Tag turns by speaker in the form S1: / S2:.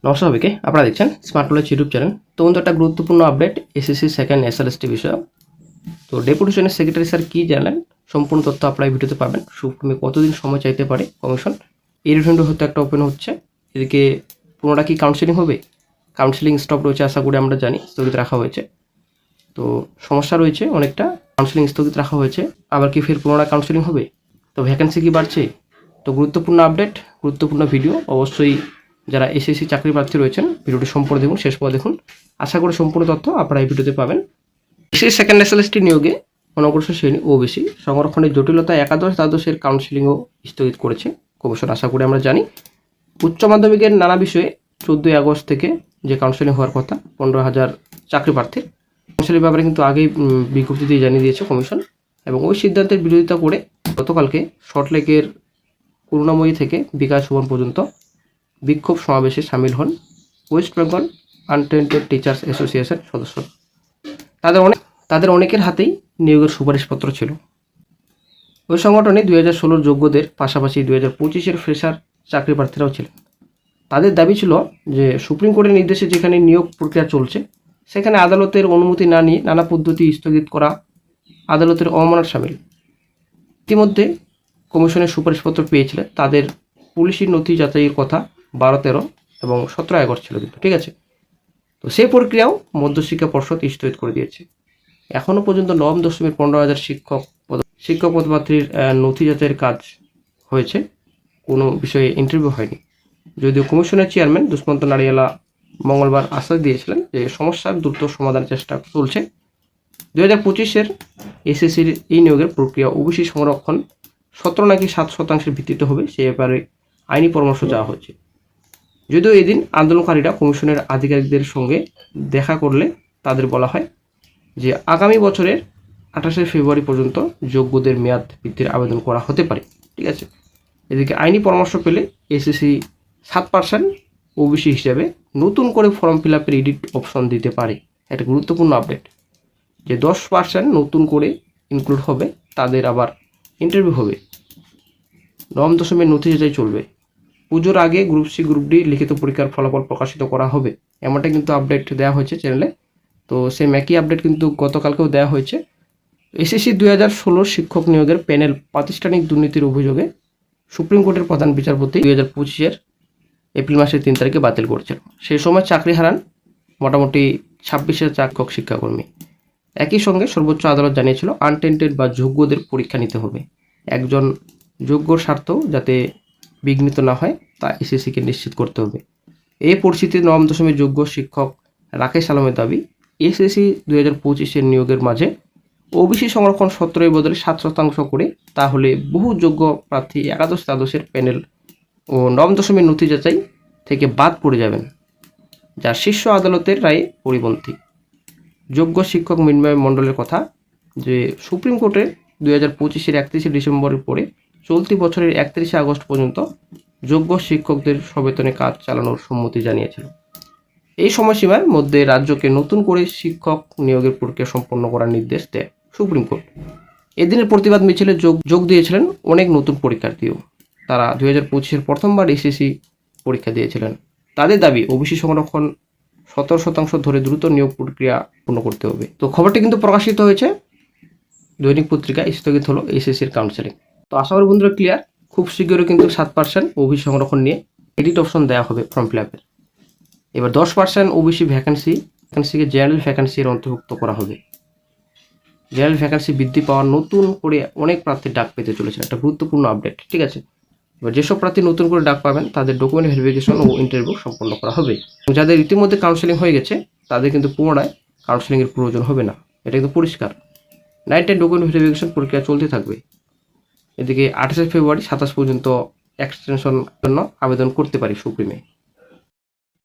S1: নমস্কার সবাইকে, আপনারা দেখছেন স্মার্ট নলেজ ইউটিউব চ্যানেল। তো বন্ধু, একটা গুরুত্বপূর্ণ আপডেট এসএসসি সেকেন্ড এসএলএসটি বিষয়। তো ডেপুটেশনের সেক্রেটারি স্যার কী জানালেন, সম্পূর্ণ তথ্য আপনারা ভিডিওতে পাবেন। সুপ্রিমে কতদিন সময় চাইতে পারে কমিশন, এই রিভিউটা হয়তো একটা ওপেন হচ্ছে। এদিকে পুনরায় কি কাউন্সিলিং হবে? কাউন্সিলিং স্টপ রয়েছে, আশা করি আমরা জানি, স্থগিত রাখা হয়েছে। তো সমস্যা রয়েছে অনেকটা, কাউন্সিলিং স্থগিত রাখা হয়েছে। আবার কি ফের পুনরায় কাউন্সিলিং হবে? তো ভ্যাকেন্সি কি বাড়ছে? তো গুরুত্বপূর্ণ আপডেট, গুরুত্বপূর্ণ ভিডিও। অবশ্যই যারা এসএসসি চাকরি প্রার্থী রয়েছেন ভিডিওটি সম্পূর্ণ দেখুন, শেষ পর্যন্ত দেখুন। আশা করি সম্পূর্ণ তথ্য আপনারা এই ভিডিওতে পাবেন। এসএসসি সেকেন্ড এসএলএসটি নিয়োগে অনগ্রসর শ্রেণী ওবিসি সংরক্ষণের জটিলতা একাদশ দ্বাদশের কাউন্সিলিংও স্থগিত করেছে কমিশন, আশা করি আমরা জানি। উচ্চ মাধ্যমিকের নানা বিষয়ে 14ই আগস্ট থেকে যে কাউন্সিলিং হওয়ার কথা 15,000 চাকরি প্রার্থীর, কাউন্সিলিং ব্যাপারে কিন্তু আগেই বিজ্ঞপ্তি দিয়ে জানিয়ে দিয়েছে কমিশন। এবং ওই সিদ্ধান্তের বিরোধিতা করে গতকালকে সল্টলেকের করুণাময়ী থেকে বিকাশ ভবন পর্যন্ত বিক্ষোভ সমাবেশে সামিল হন West Bengal untainted teachers association সদস্য। তাদের অনেকের হাতেই নিয়োগের সুপারিশপত্র ছিল। ওই সংগঠনে 2016 যোগ্যদের পাশাপাশি 2025-এর ফ্রেশার চাকরি প্রার্থীরাও ছিলেন। তাদের দাবি ছিল যে সুপ্রিম কোর্টের নির্দেশে যেখানে নিয়োগ প্রক্রিয়া চলছে সেখানে আদালতের অনুমতি না নিয়ে নানা পদ্ধতি স্থগিত করা আদালতের অবমাননার সামিল। ইতিমধ্যে কমিশনের সুপারিশপত্র পেয়েছিলেন, তাদের পুলিশি নথি যাচাইয়ের কথা 12, 13 এবং 17 আগস্ট ছিল কিন্তু, ঠিক আছে। তো সেই প্রক্রিয়াও মধ্যশিক্ষা পর্ষদ স্থগিত করে দিয়েছে। এখনও পর্যন্ত নবম দশমের 15,000 শিক্ষক পদপ্রার্থীর নথি যাচাইয়ের কাজ হয়েছে, কোনো বিষয়ে ইন্টারভিউ হয়নি। যদিও কমিশনের চেয়ারম্যান দুষ্মন্ত নারিয়ালা মঙ্গলবার আশ্বাস দিয়েছিলেন যে সমস্যার দ্রুত সমাধানের চেষ্টা চলছে। 2025-এর এসএসসির এই নিয়োগের প্রক্রিয়া ওবিসি সংরক্ষণ 17 নাকি 7% ভিত্তিতে হবে, সে ব্যাপারে আইনি পরামর্শ চাওয়া হচ্ছে। যদিও এদিন আন্দোলনকারীরা কমিশনের আধিকারিকদের সঙ্গে দেখা করলে তাদের বলা হয় যে আগামী বছরের 28শে ফেব্রুয়ারি পর্যন্ত যোগ্যদের মেয়াদ বৃদ্ধির আবেদন করা হতে পারে, ঠিক আছে। এদিকে আইনি পরামর্শ পেলে এসএসসি 7% ওবিসি হিসাবে নতুন করে ফর্ম ফিল আপের এডিট অপশন দিতে পারে। একটা গুরুত্বপূর্ণ আপডেট যে 10% নতুন করে ইনক্লুড হবে, তাদের আবার ইন্টারভিউ হবে। নবম দশমের নথি যাচাই চলবে। পুজোর আগে গ্রুপ সি গ্রুপ ডি লিখিত পরীক্ষার ফলাফল প্রকাশিত করা হবে, এমনটা কিন্তু আপডেট দেওয়া হয়েছে চ্যানেলে। তো সেই একই আপডেট কিন্তু গতকালকেও দেওয়া হয়েছে। এসএসসি 2016 শিক্ষক নিয়োগের প্যানেল প্রাতিষ্ঠানিক দুর্নীতির অভিযোগে সুপ্রিম কোর্টের প্রধান বিচারপতি 2025-এর এপ্রিল মাসের 3 তারিখে বাতিল করেছিল। সেই সময় চাকরি হারান মোটামুটি 26,000 শিক্ষক শিক্ষাকর্মী। একই সঙ্গে সর্বোচ্চ আদালত জানিয়েছিল আনটেন্টেড বা যোগ্যদের পরীক্ষা নিতে হবে। একজন যোগ্যর স্বার্থ যাতে বিঘ্নিত না হয় তা এসএসসিকে নিশ্চিত করতে হবে। এই পরিস্থিতিতে নবম দশমের যোগ্য শিক্ষক রাকেশ আলমের দাবি, এসএসসি 2025-এর নিয়োগের মাঝে ওবিসি সংরক্ষণ 17-এর বদলে 7% করে, তাহলে বহু যোগ্য প্রার্থী একাদশ দ্বাদশের প্যানেল ও নবম দশমের নথি যাচাই থেকে বাদ পড়ে যাবেন, যা শীর্ষ আদালতের রায়ে পরিপন্থী। যোগ্য শিক্ষক মৃন্ময় মণ্ডলের কথা যে সুপ্রিম কোর্টের 2025-এর 31শে ডিসেম্বরের পরে চলতি বছরের 31শে আগস্ট পর্যন্ত যোগ্য শিক্ষকদের সবেতনে কাজ চালানোর সম্মতি জানিয়েছিল। এই সময়সীমার মধ্যে রাজ্যকে নতুন করে শিক্ষক নিয়োগের প্রক্রিয়া সম্পন্ন করার নির্দেশ দেয় সুপ্রিম কোর্ট। এদিনের প্রতিবাদ মিছিলে যোগ দিয়েছিলেন অনেক নতুন পরীক্ষার্থীও। তারা 2025-এর প্রথমবার এসএসসি পরীক্ষা দিয়েছিলেন। তাদের দাবি ওবিসি সংরক্ষণ 17% ধরে দ্রুত নিয়োগ প্রক্রিয়া পূর্ণ করতে হবে। তো খবরটি কিন্তু প্রকাশিত হয়েছে দৈনিক পত্রিকায়, স্থগিত হলো এসএসসির কাউন্সেলিং। তো আশা করি বন্ধুরা ক্লিয়ার, খুব শীঘ্রই কিন্তু 7% ওবিসি সংরক্ষণ নিয়ে এডিট অপশন দেওয়া হবে ফর্ম ফিল আপের। এবার 10% ওবিসি ভ্যাকেন্সিকে জেনারেল ভ্যাকেন্সির অন্তর্ভুক্ত করা হবে। জেনারেল ভ্যাকেন্সি বৃদ্ধি পাওয়ার নতুন করে অনেক প্রার্থী ডাক পেতে চলেছে, একটা গুরুত্বপূর্ণ আপডেট, ঠিক আছে। এবার যেসব প্রার্থী নতুন করে ডাক পাবেন তাদের ডকুমেন্ট ভেরিফিকেশন ও ইন্টারভিউ সম্পন্ন করা হবে। যাদের ইতিমধ্যে কাউন্সেলিং হয়ে গেছে তাদের কিন্তু পুনরায় কাউন্সেলিংয়ের প্রয়োজন হবে না, এটা কিন্তু পরিষ্কার। 9-10 ডকুমেন্ট ভেরিফিকেশন প্রক্রিয়া চলতে থাকবে। এদিকে 28শে ফেব্রুয়ারি 27 পর্যন্ত এক্সটেনশন জন্য আবেদন করতে পারি সুপ্রিমে।